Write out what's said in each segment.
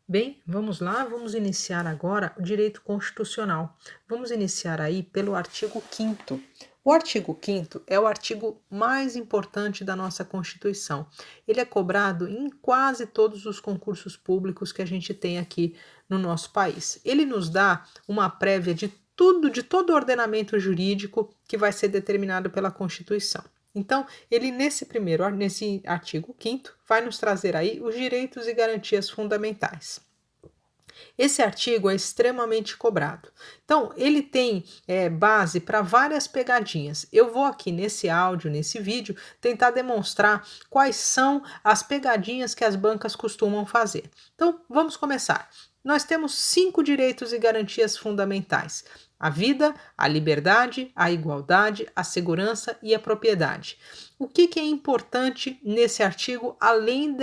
Bem, vamos lá, vamos iniciar agora o direito constitucional. Vamos iniciar aí pelo artigo 5º. O artigo 5º é o artigo mais importante da nossa Constituição. Ele é cobrado em quase todos os concursos públicos que a gente tem aqui no nosso país. Ele nos dá uma prévia de tudo, de todo o ordenamento jurídico que vai ser determinado pela Constituição. Então, ele nesse artigo 5º vai nos trazer aí os direitos e garantias fundamentais. Esse artigo é extremamente cobrado. Então, ele tem base para várias pegadinhas. Eu vou aqui nesse áudio, nesse vídeo, tentar demonstrar quais são as pegadinhas que as bancas costumam fazer. Então, vamos começar. Nós temos 5 direitos e garantias fundamentais: a vida, a liberdade, a igualdade, a segurança e a propriedade. O que é importante nesse artigo, além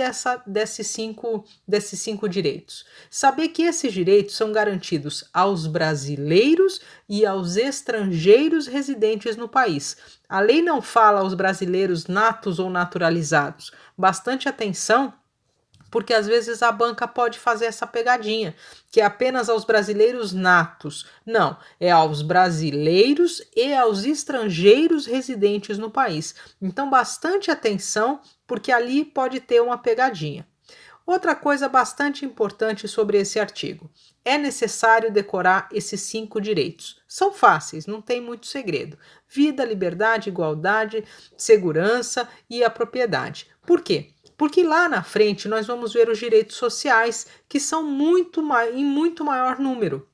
desses cinco direitos? Saber que esses direitos são garantidos aos brasileiros e aos estrangeiros residentes no país. A lei não fala aos brasileiros natos ou naturalizados. Bastante atenção, porque às vezes a banca pode fazer essa pegadinha, que é apenas aos brasileiros natos. Não, é aos brasileiros e aos estrangeiros residentes no país. Então, bastante atenção, porque ali pode ter uma pegadinha. Outra coisa bastante importante sobre esse artigo: é necessário decorar esses 5 direitos. São fáceis, não tem muito segredo: vida, liberdade, igualdade, segurança e a propriedade. Por quê? Porque lá na frente nós vamos ver os direitos sociais, que são em muito maior número.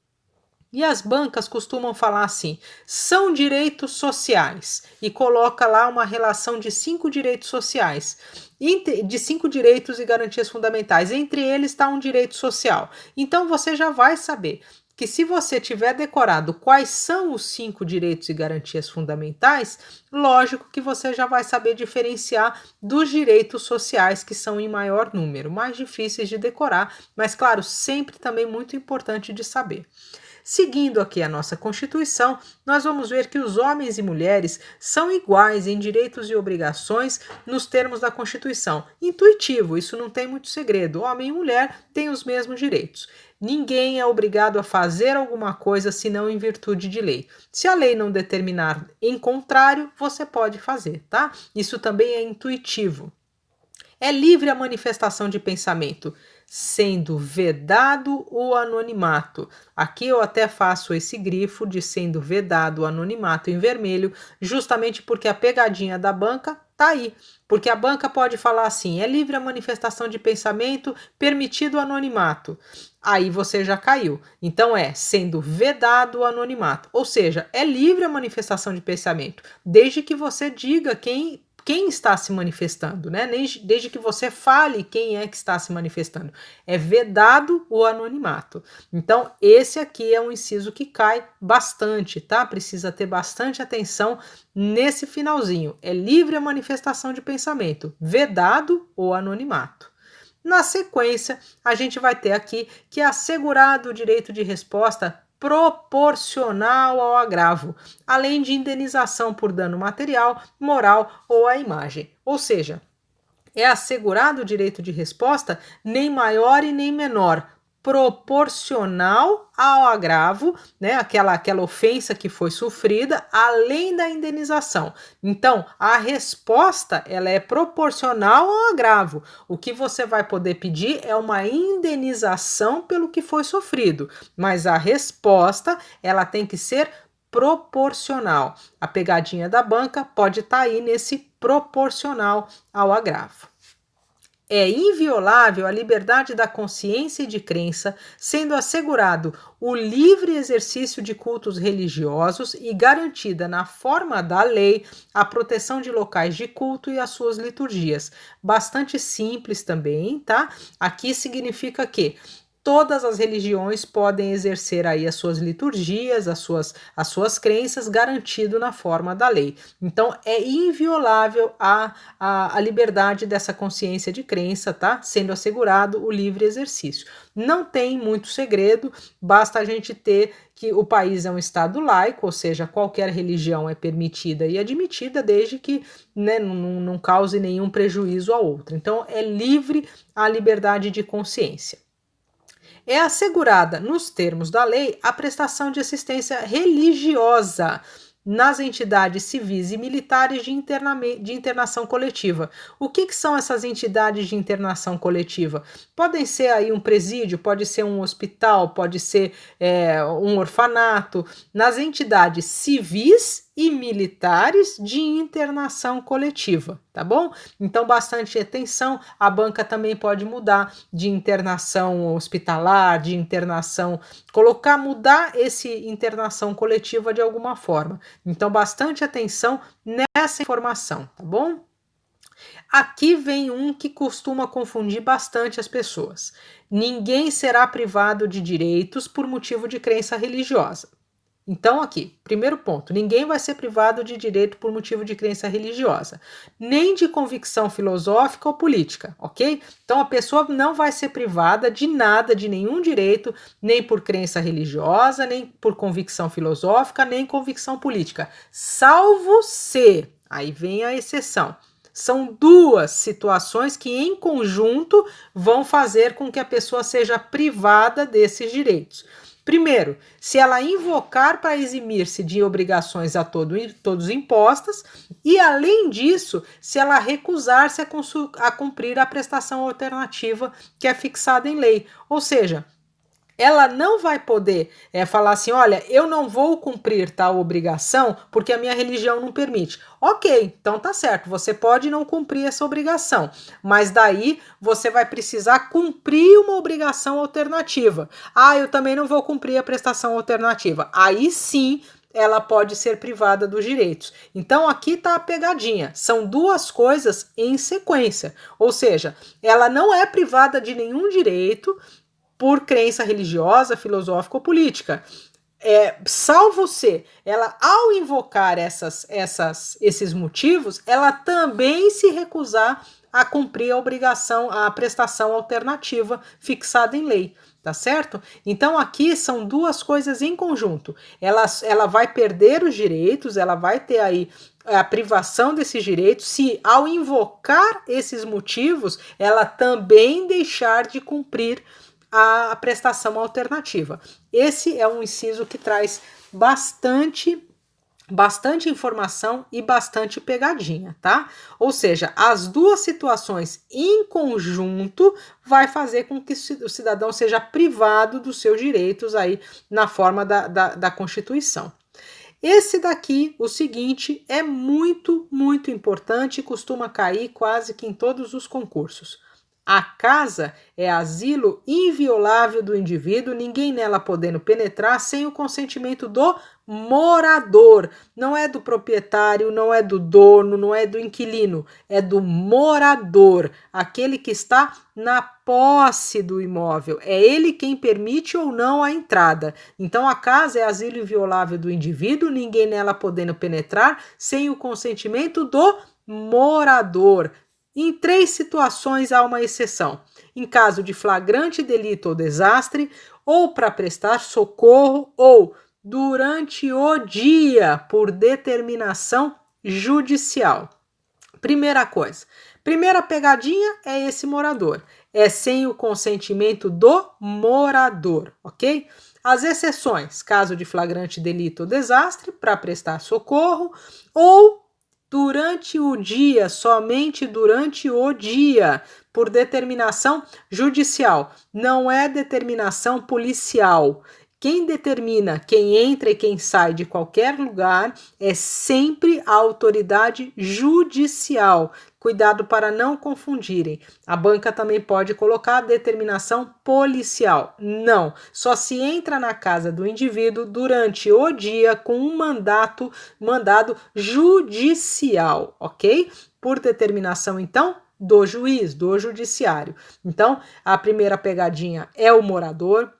E as bancas costumam falar assim: são direitos sociais, e coloca lá uma relação de 5 direitos sociais, de 5 direitos e garantias fundamentais. Entre eles está um direito social. Então você já vai saber que, se você tiver decorado quais são os 5 direitos e garantias fundamentais, lógico que você já vai saber diferenciar dos direitos sociais, que são em maior número, mais difíceis de decorar, mas claro, sempre também muito importante de saber. Seguindo aqui a nossa Constituição, nós vamos ver que os homens e mulheres são iguais em direitos e obrigações nos termos da Constituição. Intuitivo, isso não tem muito segredo. Homem e mulher têm os mesmos direitos. Ninguém é obrigado a fazer alguma coisa senão em virtude de lei. Se a lei não determinar em contrário, você pode fazer, tá? Isso também é intuitivo. É livre a manifestação de pensamento, sendo vedado o anonimato. Aqui eu até faço esse grifo de sendo vedado o anonimato em vermelho, justamente porque a pegadinha da banca tá aí. Porque a banca pode falar assim: é livre a manifestação de pensamento, permitido o anonimato. Aí você já caiu. Então sendo vedado o anonimato. Ou seja, é livre a manifestação de pensamento, desde que você diga quem está se manifestando, né? Desde que você fale quem é que está se manifestando. É vedado o anonimato. Então, esse aqui é um inciso que cai bastante, tá? Precisa ter bastante atenção nesse finalzinho. É livre a manifestação de pensamento, vedado o anonimato. Na sequência, a gente vai ter aqui que é assegurado o direito de resposta proporcional ao agravo, além de indenização por dano material, moral ou à imagem. Ou seja, é assegurado o direito de resposta nem maior e nem menor, proporcional ao agravo, né, aquela ofensa que foi sofrida, além da indenização. Então, a resposta, ela é proporcional ao agravo. O que você vai poder pedir é uma indenização pelo que foi sofrido, mas a resposta, ela tem que ser proporcional. A pegadinha da banca pode estar aí nesse proporcional ao agravo. É inviolável a liberdade da consciência e de crença, sendo assegurado o livre exercício de cultos religiosos e garantida, na forma da lei, a proteção de locais de culto e as suas liturgias. Bastante simples também, tá? Aqui significa que todas as religiões podem exercer aí as suas liturgias, as suas crenças, garantido na forma da lei. Então, é inviolável a liberdade dessa consciência de crença, tá? Sendo assegurado o livre exercício. Não tem muito segredo, basta a gente ter que o país é um estado laico, ou seja, qualquer religião é permitida e admitida, desde que, né, não cause nenhum prejuízo a outra. Então, é livre a liberdade de consciência. É assegurada, nos termos da lei, a prestação de assistência religiosa nas entidades civis e militares de internação coletiva. O que são essas entidades de internação coletiva? Podem ser aí um presídio, pode ser um hospital, pode ser um orfanato, nas entidades civis e militares de internação coletiva, tá bom? Então, bastante atenção, a banca também pode mudar de internação hospitalar, de internação, mudar esse internação coletiva de alguma forma. Então, bastante atenção nessa informação, tá bom? Aqui vem um que costuma confundir bastante as pessoas. Ninguém será privado de direitos por motivo de crença religiosa. Então, aqui, primeiro ponto, ninguém vai ser privado de direito por motivo de crença religiosa, nem de convicção filosófica ou política, ok? Então, a pessoa não vai ser privada de nada, de nenhum direito, nem por crença religiosa, nem por convicção filosófica, nem convicção política, salvo se, aí vem a exceção, são duas situações que, em conjunto, vão fazer com que a pessoa seja privada desses direitos. Primeiro, se ela invocar para eximir-se de obrigações a todos impostas, e além disso, se ela recusar-se a cumprir a prestação alternativa que é fixada em lei. Ou seja, ela não vai poder falar assim, olha, eu não vou cumprir tal obrigação porque a minha religião não permite. Ok, então tá certo, você pode não cumprir essa obrigação, mas daí você vai precisar cumprir uma obrigação alternativa. Ah, eu também não vou cumprir a prestação alternativa. Aí sim, ela pode ser privada dos direitos. Então aqui está a pegadinha, são duas coisas em sequência, ou seja, ela não é privada de nenhum direito por crença religiosa, filosófica ou política. Salvo se ela, ao invocar esses motivos, ela também se recusar a cumprir a obrigação, a prestação alternativa fixada em lei, tá certo? Então aqui são duas coisas em conjunto. Ela vai perder os direitos, ela vai ter aí a privação desses direitos se, ao invocar esses motivos, ela também deixar de cumprir a prestação alternativa. Esse é um inciso que traz bastante informação e bastante pegadinha, tá? Ou seja, as duas situações em conjunto vai fazer com que o cidadão seja privado dos seus direitos aí na forma da Constituição. Esse daqui, o seguinte, é muito importante e costuma cair quase que em todos os concursos. A casa é asilo inviolável do indivíduo, ninguém nela podendo penetrar sem o consentimento do morador. Não é do proprietário, não é do dono, não é do inquilino, é do morador, aquele que está na posse do imóvel. É ele quem permite ou não a entrada. Então a casa é asilo inviolável do indivíduo, ninguém nela podendo penetrar sem o consentimento do morador. Em 3 situações há uma exceção: em caso de flagrante delito ou desastre, ou para prestar socorro, ou durante o dia, por determinação judicial. Primeira coisa, primeira pegadinha é esse morador, é sem o consentimento do morador, ok? As exceções: caso de flagrante delito ou desastre, para prestar socorro, ou durante o dia, somente durante o dia, por determinação judicial. Não é determinação policial. Quem determina quem entra e quem sai de qualquer lugar é sempre a autoridade judicial. Cuidado para não confundirem. A banca também pode colocar determinação policial. Não, só se entra na casa do indivíduo durante o dia com um mandado judicial, ok? Por determinação, então, do juiz, do judiciário. Então, a primeira pegadinha é o morador.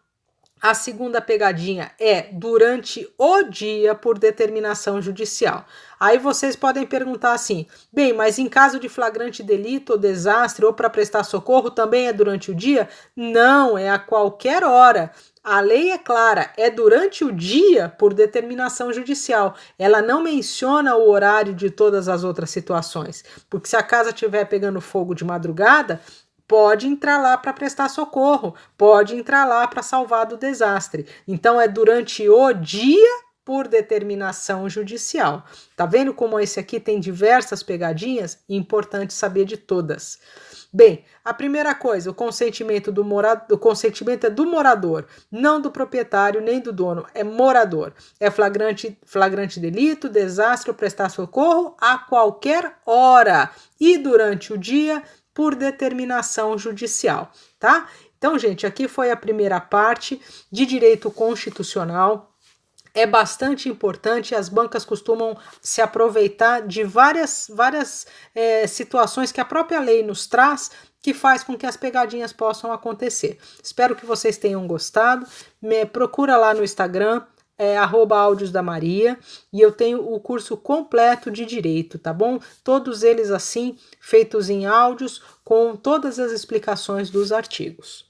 A segunda pegadinha é durante o dia por determinação judicial. Aí vocês podem perguntar assim, bem, mas em caso de flagrante delito ou desastre ou para prestar socorro também é durante o dia? Não, é a qualquer hora. A lei é clara, é durante o dia por determinação judicial. Ela não menciona o horário de todas as outras situações, porque se a casa estiver pegando fogo de madrugada, pode entrar lá para prestar socorro, pode entrar lá para salvar do desastre. Então, é durante o dia por determinação judicial. Tá vendo como esse aqui tem diversas pegadinhas? Importante saber de todas. Bem, a primeira coisa, o consentimento é do morador, não do proprietário nem do dono, é morador. É flagrante delito, desastre ou prestar socorro a qualquer hora e durante o dia por determinação judicial, tá? Então, gente, aqui foi a primeira parte de direito constitucional. É bastante importante, as bancas costumam se aproveitar de várias situações que a própria lei nos traz, que faz com que as pegadinhas possam acontecer. Espero que vocês tenham gostado. Me procura lá no Instagram, @áudios da Maria, e eu tenho o curso completo de direito, tá bom? Todos eles assim, feitos em áudios, com todas as explicações dos artigos.